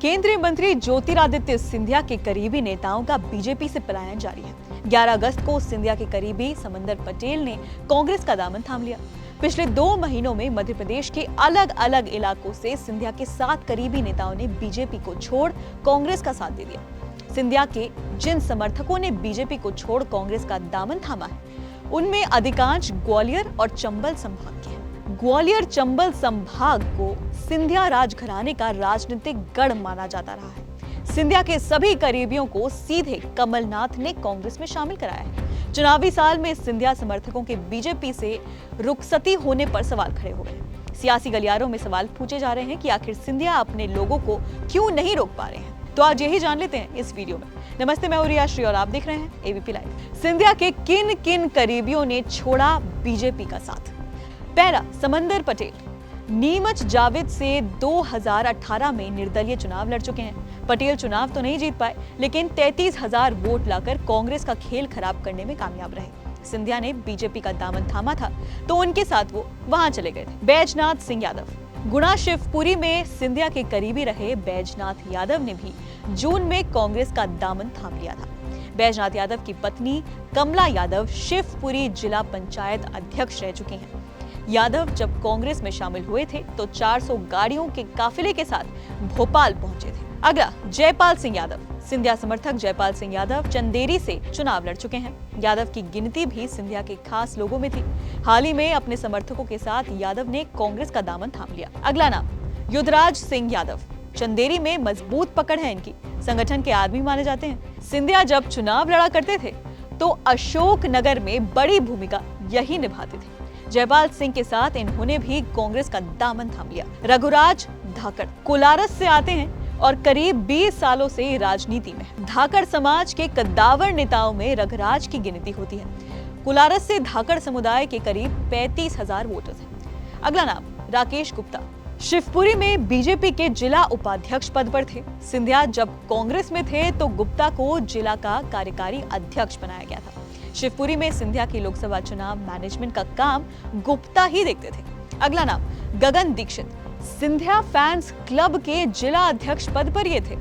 केंद्रीय मंत्री ज्योतिरादित्य सिंधिया के करीबी नेताओं का बीजेपी से पलायन जारी है। 11 अगस्त को सिंधिया के करीबी समंदर पटेल ने कांग्रेस का दामन थाम लिया। पिछले 2 महीनों में मध्य प्रदेश के अलग अलग इलाकों से सिंधिया के 7 करीबी नेताओं ने बीजेपी को छोड़ कांग्रेस का साथ दे दिया। सिंधिया के जिन समर्थकों ने बीजेपी को छोड़ कांग्रेस का दामन थामा है, उनमें अधिकांश ग्वालियर और चंबल संभाग के हैं। ग्वालियर चंबल संभाग को सिंधिया राजघराने का राजनीतिक गढ़ माना जाता रहा है। सिंधिया के सभी करीबियों को सीधे कमलनाथ ने कांग्रेस में शामिल कराया है। चुनावी साल में सिंधिया समर्थकों के बीजेपी से रुखसती होने पर सवाल खड़े हो गए। सियासी गलियारों में सवाल पूछे जा रहे हैं कि आखिर सिंधिया अपने लोगों को क्यों नहीं रोक पा रहे हैं। तो आज यही जान लेते हैं इस वीडियो में। नमस्ते, मैं रिया श्री और आप देख रहे हैं एबीपी लाइव। सिंधिया के किन किन करीबियों ने छोड़ा बीजेपी का साथ? पहला, समंदर पटेल। नीमच जावेद से 2018 में निर्दलीय चुनाव लड़ चुके हैं। पटेल चुनाव तो नहीं जीत पाए, लेकिन 33,000 वोट लाकर कांग्रेस का खेल खराब करने में कामयाब रहे। सिंधिया ने बीजेपी का दामन थामा था, तो उनके साथ वो वहां चले गए थे। बैजनाथ सिंह यादव। गुना शिवपुरी में सिंधिया के करीबी रहे बैजनाथ यादव ने भी जून में कांग्रेस का दामन थाम लिया था। बैजनाथ यादव की पत्नी कमला यादव शिवपुरी जिला पंचायत अध्यक्ष रह चुकी हैं। यादव जब कांग्रेस में शामिल हुए थे तो 400 गाड़ियों के काफिले के साथ भोपाल पहुंचे थे। अगला, जयपाल सिंह यादव। सिंधिया समर्थक जयपाल सिंह यादव चंदेरी से चुनाव लड़ चुके हैं। यादव की गिनती भी सिंधिया के खास लोगों में थी। हाल ही में अपने समर्थकों के साथ यादव ने कांग्रेस का दामन थाम लिया। अगला नाम, युद्धराज सिंह यादव। चंदेरी में मजबूत पकड़ है इनकी, संगठन के आदमी माने जाते हैं। सिंधिया जब चुनाव लड़ा करते थे तो अशोक नगर में बड़ी भूमिका यही निभाते थे। जयपाल सिंह के साथ इन्होंने भी कांग्रेस का दामन थाम लिया। रघुराज धाकड़ कोलारस से आते हैं और करीब 20 सालों से राजनीति में। धाकड़ समाज के कद्दावर नेताओं में रघुराज की गिनती होती है। कोलारस से धाकड़ समुदाय के करीब 35,000 वोटर्स हैं। अगला नाम, राकेश गुप्ता। शिवपुरी में बीजेपी के जिला उपाध्यक्ष पद पर थे। सिंधिया जब कांग्रेस में थे तो गुप्ता को जिला का कार्यकारी अध्यक्ष बनाया गया था। शिवपुरी में सिंधिया की लोकसभा चुनाव मैनेजमेंट का काम गुप्ता ही देखते थे। अगला नाम, गगन दीक्षित। सिंधिया फैंस क्लब के जिला अध्यक्ष पद पर ये थे।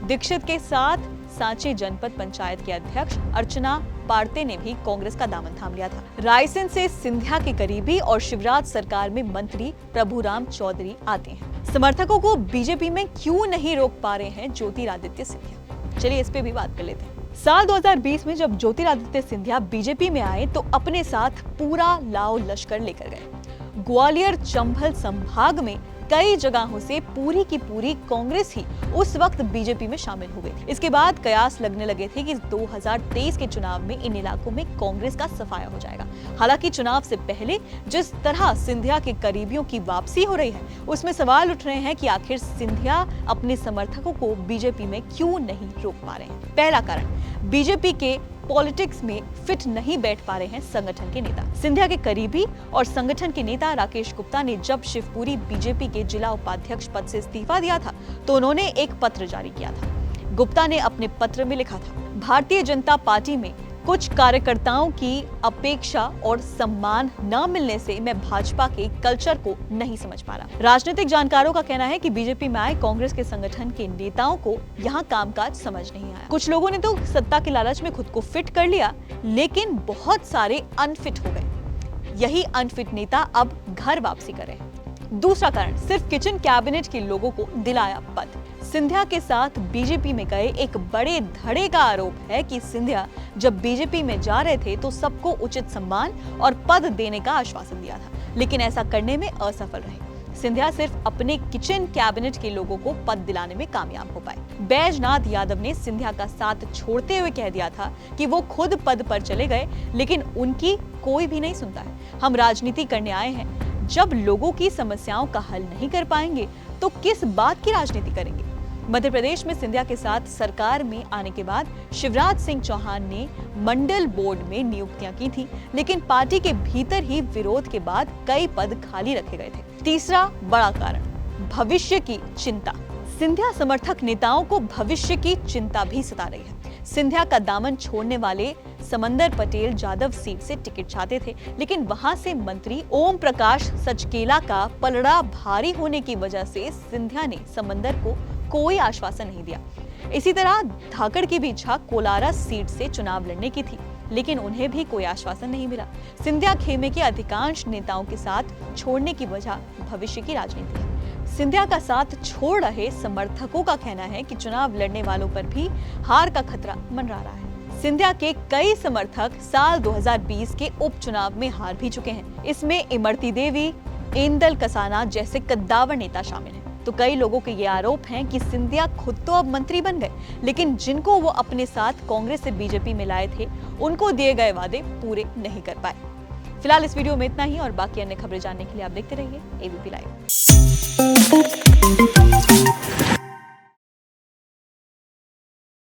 दीक्षित के साथ सांची जनपद पंचायत के अध्यक्ष अर्चना पार्ते ने भी कांग्रेस का दामन थाम लिया था। रायसेन से सिंधिया के करीबी और शिवराज सरकार में मंत्री प्रभुराम चौधरी आते हैं। समर्थकों को बीजेपी में क्यों नहीं रोक पा रहे हैं ज्योतिरादित्य सिंधिया? चलिए इस पे भी बात कर लेते हैं। साल 2020 में जब ज्योतिरादित्य सिंधिया बीजेपी में आए तो अपने साथ पूरा लाव लश्कर लेकर गए। ग्वालियर चंबल संभाग में कई जगहों से पूरी की पूरी कांग्रेस ही उस वक्त बीजेपी में शामिल हो गई। इसके बाद कयास लगने लगे थे कि 2023 के चुनाव में इन इलाकों में कांग्रेस का सफाया हो जाएगा। हालांकि चुनाव से पहले जिस तरह सिंधिया के करीबियों की वापसी हो रही है, उसमें सवाल उठ रहे हैं कि आखिर सिंधिया अपने समर्थकों को बीजेपी में क्यों नहीं रोक पा रहे हैं। पहला कारण, बीजेपी के पॉलिटिक्स में फिट नहीं बैठ पा रहे हैं संगठन के नेता। सिंधिया के करीबी और संगठन के नेता राकेश गुप्ता ने जब शिवपुरी बीजेपी के जिला उपाध्यक्ष पद से इस्तीफा दिया था तो उन्होंने एक पत्र जारी किया था। गुप्ता ने अपने पत्र में लिखा था, भारतीय जनता पार्टी में कुछ कार्यकर्ताओं की अपेक्षा और सम्मान न मिलने से मैं भाजपा के कल्चर को नहीं समझ पा रहा। राजनीतिक जानकारों का कहना है कि बीजेपी में आए कांग्रेस के संगठन के नेताओं को यहाँ कामकाज समझ नहीं आया। कुछ लोगों ने तो सत्ता के लालच में खुद को फिट कर लिया, लेकिन बहुत सारे अनफिट हो गए। यही अनफिट नेता अब घर वापसी कर रहे हैं। दूसरा कारण, सिर्फ किचन कैबिनेट के लोगों को दिलाया पद। सिंधिया के साथ बीजेपी में गए एक बड़े धड़े का आरोप है कि सिंधिया जब बीजेपी में जा रहे थे तो सबको उचित सम्मान और पद देने का आश्वासन दिया था, लेकिन ऐसा करने में असफल रहे। सिंधिया सिर्फ अपने किचन कैबिनेट के लोगों को पद दिलाने में कामयाब हो पाए। बैजनाथ यादव ने सिंधिया का साथ छोड़ते हुए कह दिया था कि वो खुद पद पर चले गए, लेकिन उनकी कोई भी नहीं सुनता है। हम राजनीति करने आए हैं, जब लोगों की समस्याओं का हल नहीं कर पाएंगे तो किस बात की राजनीति करेंगे? मध्य प्रदेश में सिंधिया के साथ सरकार में आने के बाद शिवराज सिंह चौहान ने मंडल बोर्ड में नियुक्तियां की थी, लेकिन पार्टी के भीतर ही विरोध के बाद कई पद खाली रखे गए थे। तीसरा बड़ा कारण, भविष्य की चिंता। सिंधिया समर्थक नेताओं को भविष्य की चिंता भी सता रही है। सिंधिया का दामन छोड़ने वाले समंदर पटेल जादव सीट से टिकट चाहते थे, लेकिन वहां से मंत्री ओम प्रकाश सचकेला का पलड़ा भारी होने की वजह से सिंधिया ने समंदर को कोई आश्वासन नहीं दिया। इसी तरह धाकड़ की भी इच्छा कोलारस सीट से चुनाव लड़ने की थी, लेकिन उन्हें भी कोई आश्वासन नहीं मिला। सिंधिया खेमे के अधिकांश नेताओं के साथ छोड़ने की वजह भविष्य की राजनीति है। सिंधिया का साथ छोड़ रहे समर्थकों का कहना है कि चुनाव लड़ने वालों पर भी हार का खतरा मंडरा रहा है। सिंधिया के कई समर्थक साल 2020 के उपचुनाव में हार भी चुके हैं। इसमें इमरती देवी, एंदल कसाना जैसे कद्दावर नेता शामिल हैं। तो कई लोगों के ये आरोप हैं कि सिंधिया खुद तो अब मंत्री बन गए, लेकिन जिनको वो अपने साथ कांग्रेस से बीजेपी में लाए थे, उनको दिए गए वादे पूरे नहीं कर पाए। फिलहाल इस वीडियो में इतना ही, और बाकी अन्य खबरें जानने के लिए आप देखते रहिए एबीपी लाइव।